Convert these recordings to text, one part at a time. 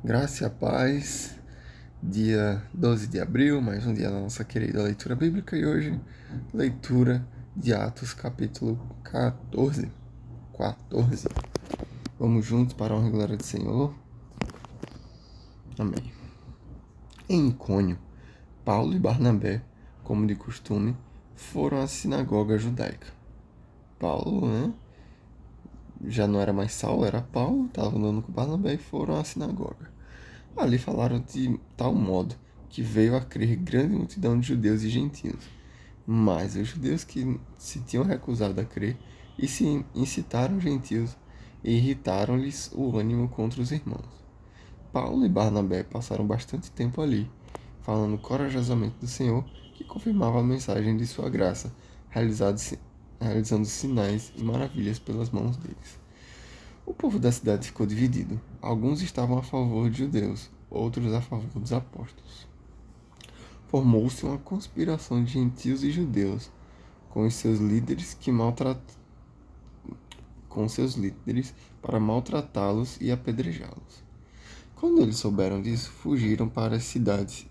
Graça e a paz, dia 12 de abril, mais um dia da nossa querida leitura bíblica e hoje, leitura de Atos, capítulo 14. Vamos juntos para a honra e glória do Senhor. Amém. Em Icônio, Paulo e Barnabé, como de costume, foram à sinagoga judaica. Paulo, já não era mais Saulo, era Paulo, estava andando com Barnabé e foram à sinagoga. Ali falaram de tal modo que veio a crer grande multidão de judeus e gentios. Mas os judeus que se tinham recusado a crer e se incitaram os gentios e irritaram-lhes o ânimo contra os irmãos. Paulo e Barnabé passaram bastante tempo ali, falando corajosamente do Senhor, que confirmava a mensagem de sua graça, realizando sinais e maravilhas pelas mãos deles. O povo da cidade ficou dividido. Alguns estavam a favor de judeus, outros a favor dos apóstolos. Formou-se uma conspiração de gentios e judeus, com os seus líderes para maltratá-los e apedrejá-los. Quando eles souberam disso, fugiram para as cidades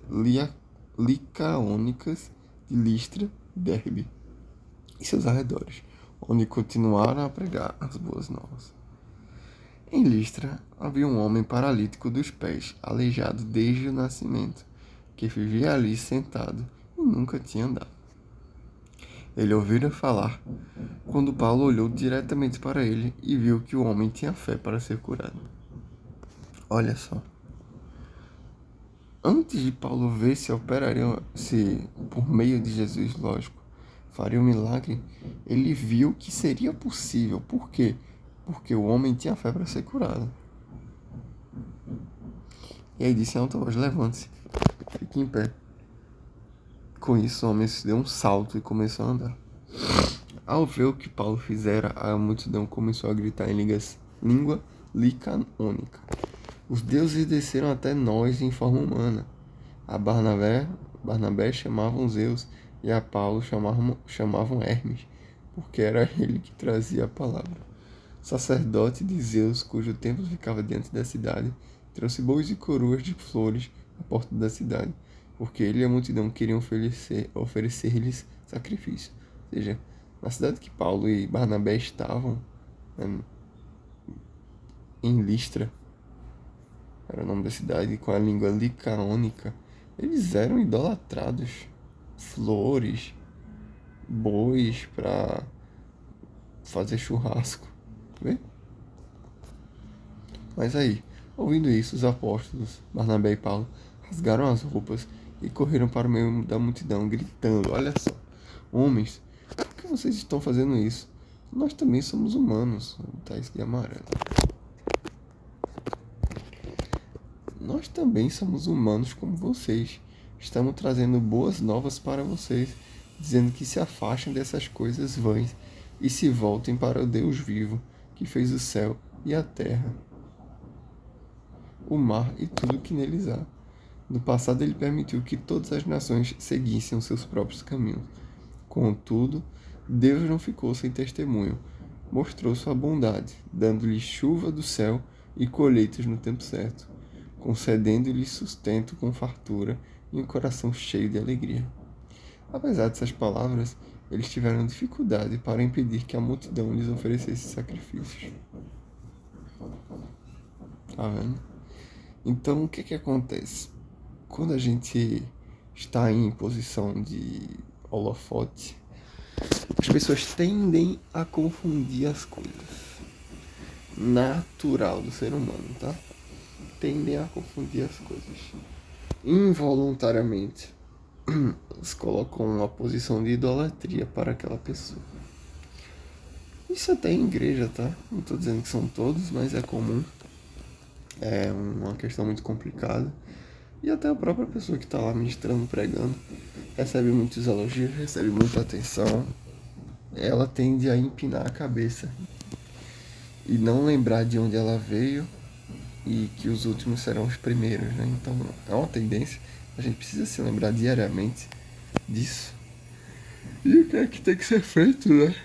licaônicas de Listra e Derbe e seus arredores, onde continuaram a pregar as boas novas. Em Listra havia um homem paralítico dos pés, aleijado desde o nascimento, que vivia ali sentado e nunca tinha andado. Ele ouvira falar quando Paulo olhou diretamente para ele e viu que o homem tinha fé para ser curado. Olha só. Antes de Paulo ver se por meio de Jesus, lógico, faria um milagre, ele viu que seria possível. Por quê? Porque o homem tinha fé para ser curado. E aí disse em alta voz: levante-se, fique em pé. Com isso, o homem se deu um salto e começou a andar. Ao ver o que Paulo fizera, a multidão começou a gritar em língua licaônica: os deuses desceram até nós em forma humana. A Barnabé chamavam Zeus e a Paulo chamavam Hermes, porque era ele que trazia a palavra. Sacerdote de Zeus, cujo templo ficava diante da cidade, trouxe bois e coroas de flores à porta da cidade, porque ele e a multidão queriam oferecer-lhes sacrifício. Ou seja, na cidade que Paulo e Barnabé estavam, em Listra, era o nome da cidade, com a língua licaônica, eles eram idolatrados. Flores, bois para fazer churrasco, vê? Mas aí, ouvindo isso, os apóstolos, Barnabé e Paulo, rasgaram as roupas e correram para o meio da multidão, gritando: olha só, homens, por que vocês estão fazendo isso? Nós também somos humanos. Tá isso de amarelo. Nós também somos humanos como vocês. Estamos trazendo boas novas para vocês, dizendo que se afastem dessas coisas vãs e se voltem para o Deus vivo, que fez o céu e a terra, o mar e tudo que neles há. No passado ele permitiu que todas as nações seguissem os seus próprios caminhos. Contudo, Deus não ficou sem testemunho. Mostrou sua bondade, dando-lhes chuva do céu e colheitas no tempo certo, concedendo-lhes sustento com fartura e um coração cheio de alegria. Apesar dessas palavras, eles tiveram dificuldade para impedir que a multidão lhes oferecesse sacrifícios. Tá vendo? Então, o que acontece? Quando a gente está em posição de holofote, as pessoas tendem a confundir as coisas. Natural do ser humano, tá? Tendem a confundir as coisas. Involuntariamente, eles colocam uma posição de idolatria para aquela pessoa. Isso até em igreja, tá? Não estou dizendo que são todos, mas é comum. É uma questão muito complicada. E até a própria pessoa que está lá ministrando, pregando, recebe muitos elogios, recebe muita atenção. Ela tende a empinar a cabeça e não lembrar de onde ela veio e que os últimos serão os primeiros, né? Então é uma tendência, a gente precisa se lembrar diariamente disso. E o que é que tem que ser feito, né?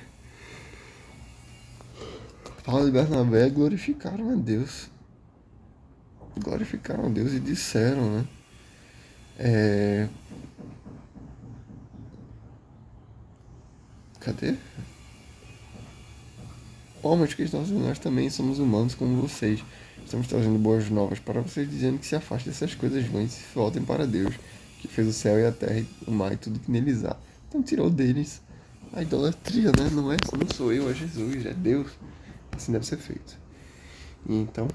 Paulo e Barnabé glorificaram a Deus. glorificaram a Deus e disseram, né? Cadê? Homens que estão dizendo, nós também somos humanos como vocês. Estamos trazendo boas novas para vocês, dizendo que se afastem dessas coisas ruins e voltem para Deus, que fez o céu e a terra, e o mar e tudo que neles há. Então tirou deles a idolatria, né? Não sou eu, é Jesus, é Deus. Assim deve ser feito. E então,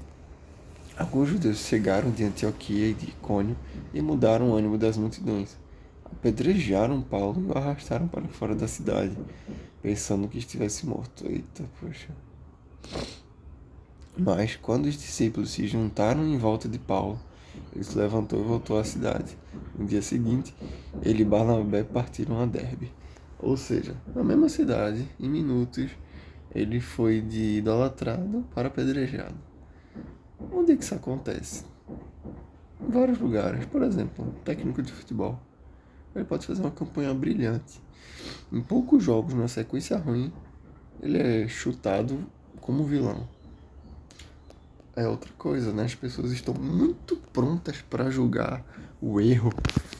alguns judeus chegaram de Antioquia e de Icônio e mudaram o ânimo das multidões. Apedrejaram Paulo e o arrastaram para fora da cidade, pensando que estivesse morto. Eita, poxa. Mas, quando os discípulos se juntaram em volta de Paulo, ele se levantou e voltou à cidade. No dia seguinte, ele e Barnabé partiram a Derbe. Ou seja, na mesma cidade, em minutos, ele foi de idolatrado para apedrejado. Onde é que isso acontece? Em vários lugares. Por exemplo, um técnico de futebol. Ele pode fazer uma campanha brilhante. Em poucos jogos, numa sequência ruim, ele é chutado como vilão. É outra coisa, né? As pessoas estão muito prontas para julgar o erro,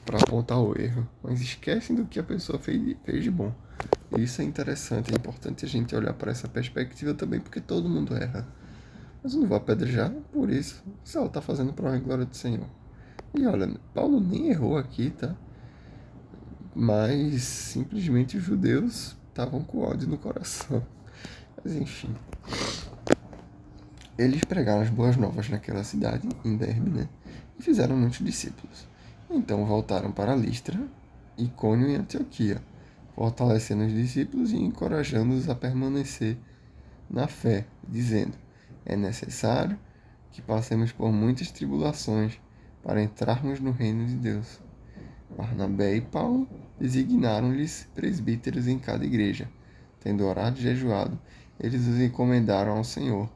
para apontar o erro, mas esquecem do que a pessoa fez de bom. E isso é interessante, é importante a gente olhar para essa perspectiva também, porque todo mundo erra. Mas eu não vou apedrejar por isso, se ela está fazendo para a glória do Senhor. E olha, Paulo nem errou aqui, tá? Mas simplesmente os judeus estavam com ódio no coração. Mas enfim. Eles pregaram as boas novas naquela cidade, em Derbe, né? E fizeram muitos discípulos. Então voltaram para Listra, Icônio e Antioquia, fortalecendo os discípulos e encorajando-os a permanecer na fé, dizendo: é necessário que passemos por muitas tribulações para entrarmos no reino de Deus. Barnabé e Paulo designaram-lhes presbíteros em cada igreja. Tendo orado e jejuado, eles os encomendaram ao Senhor,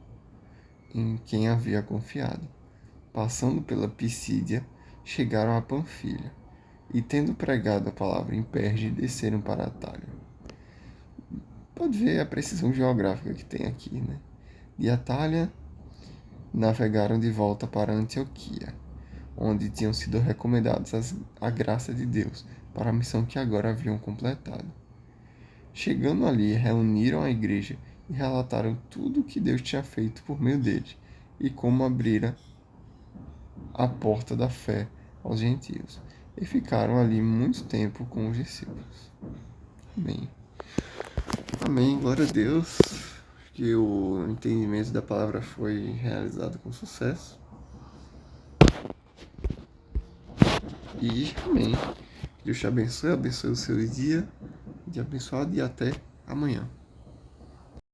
em quem havia confiado. Passando pela Pisídia, chegaram a Panfilha, e tendo pregado a palavra em Perge, desceram para a Atália. Pode ver a precisão geográfica que tem aqui, né? De Atália, navegaram de volta para Antioquia, onde tinham sido recomendados a graça de Deus para a missão que agora haviam completado. Chegando ali, reuniram a igreja e relataram tudo o que Deus tinha feito por meio deles e como abrira a porta da fé aos gentios. E ficaram ali muito tempo com os discípulos. Amém. Amém. Glória a Deus. Que o entendimento da palavra foi realizado com sucesso. E amém. Deus te abençoe o seu dia. De abençoado e até amanhã.